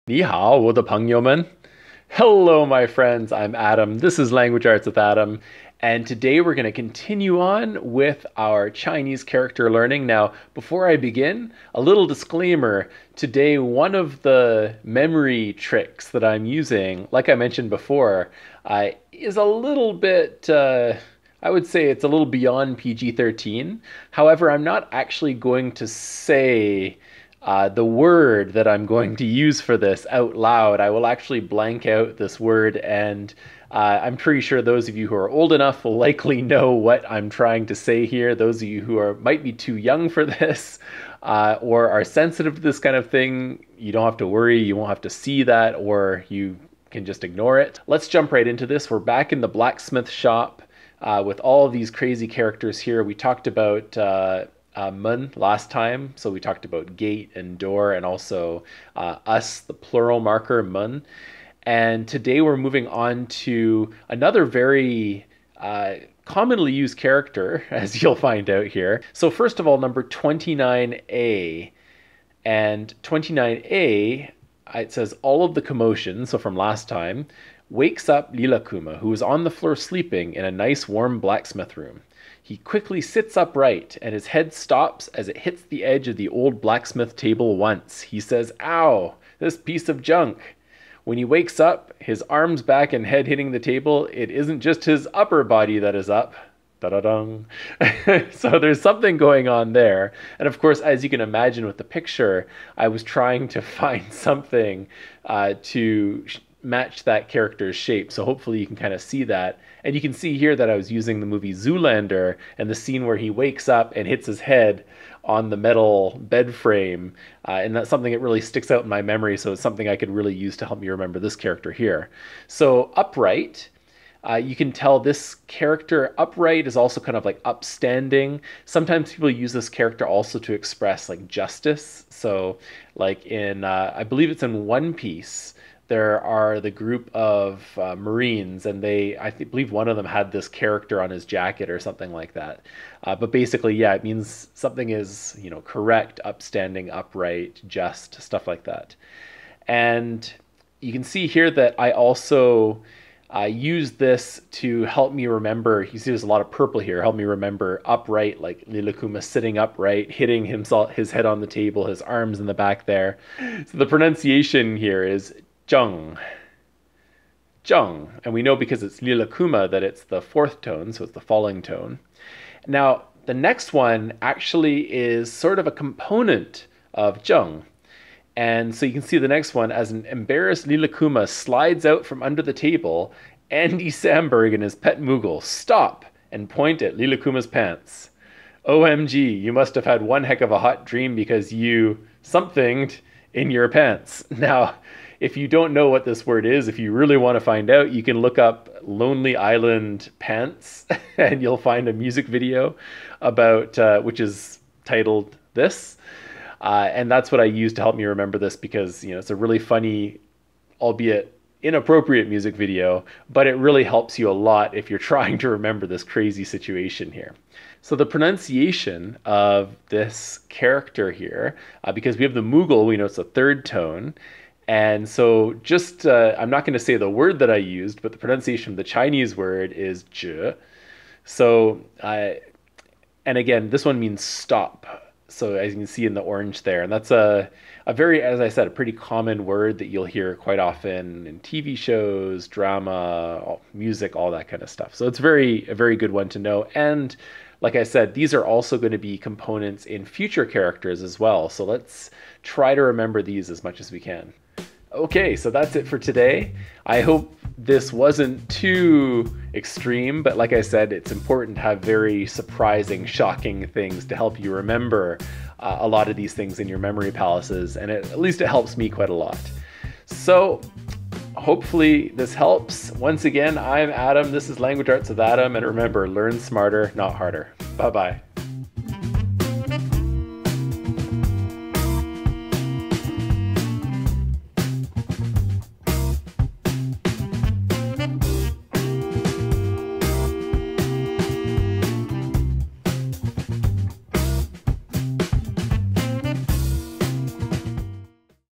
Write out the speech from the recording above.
你好，我的朋友们. Hello, my friends. I'm Adam. This is Language Arts with Adam. And today we're going to continue on with our Chinese character learning. Now, before I begin, a little disclaimer. Today, one of the memory tricks that I'm using, like I mentioned before, is a little bit, I would say it's a little beyond PG-13. However, I'm not actually going to say the word that I'm going to use for this out loud. I will actually blank out this word, and I'm pretty sure those of you who are old enough will likely know what I'm trying to say here. Those of you who might be too young for this or are sensitive to this kind of thing, you don't have to worry. You won't have to see that, or you can just ignore it. Let's jump right into this. We're back in the blacksmith shop with all of these crazy characters here. We talked about mun last time, so we talked about gate and door, and also us, the plural marker mun. And today we're moving on to another very commonly used character, as you'll find out here. So first of all, number 29A. And 29A, it says all of the commotion, so from last time, wakes up Lilakuma, who is on the floor sleeping in a nice warm blacksmith room. He quickly sits upright, and his head stops as it hits the edge of the old blacksmith table once. He says, "Ow, this piece of junk." When he wakes up, his arms, back, and head hitting the table, it isn't just his upper body that is up. Da-da-dung. So there's something going on there. And of course, as you can imagine with the picture, I was trying to find something to match that character's shape. So hopefully you can kind of see that. And you can see here that I was using the movie Zoolander and the scene where he wakes up and hits his head on the metal bed frame. And that's something that really sticks out in my memory. So it's something I could really use to help me remember this character here. So upright. You can tell this character upright is also kind of like upstanding. Sometimes people use this character also to express like justice. So like in, I believe it's in One Piece, there are the group of Marines, and I believe one of them had this character on his jacket or something like that. But basically, yeah, it means something is, correct, upstanding, upright, just, stuff like that. And you can see here that I also use this to help me remember. You see there's a lot of purple here. Help me remember upright, like Lilakuma sitting upright, hitting his head on the table, his arms in the back there. So the pronunciation here is Zheng. Zheng. And we know because it's Lilakuma that it's the fourth tone, so it's the falling tone. Now, the next one actually is sort of a component of Zheng. And so you can see the next one, as an embarrassed Lilakuma slides out from under the table, Andy Samberg and his pet Moogle stop and point at Lilakuma's pants. OMG, you must have had one heck of a hot dream because you somethinged in your pants. Now, if you don't know what this word is, if you really want to find out, you can look up Lonely Island Pants and you'll find a music video about which is titled this. And that's what I use to help me remember this because, it's a really funny, albeit inappropriate music video, but it really helps you a lot if you're trying to remember this crazy situation here. So the pronunciation of this character here, because we have the Moogle, we know it's a third tone. And so just, I'm not going to say the word that I used, but the pronunciation of the Chinese word is zhe. So, and again, this one means stop. So as you can see in the orange there, and that's a very, as I said, a pretty common word that you'll hear quite often in TV shows, drama, music, all that kind of stuff. So it's a very good one to know. And like I said, these are also going to be components in future characters as well. So let's try to remember these as much as we can. Okay, so that's it for today. I hope this wasn't too extreme, but like I said, it's important to have very surprising, shocking things to help you remember a lot of these things in your memory palaces, and at least it helps me quite a lot. So hopefully this helps. Once again, I'm Adam. This is Language Arts with Adam, and remember, learn smarter, not harder. Bye-bye.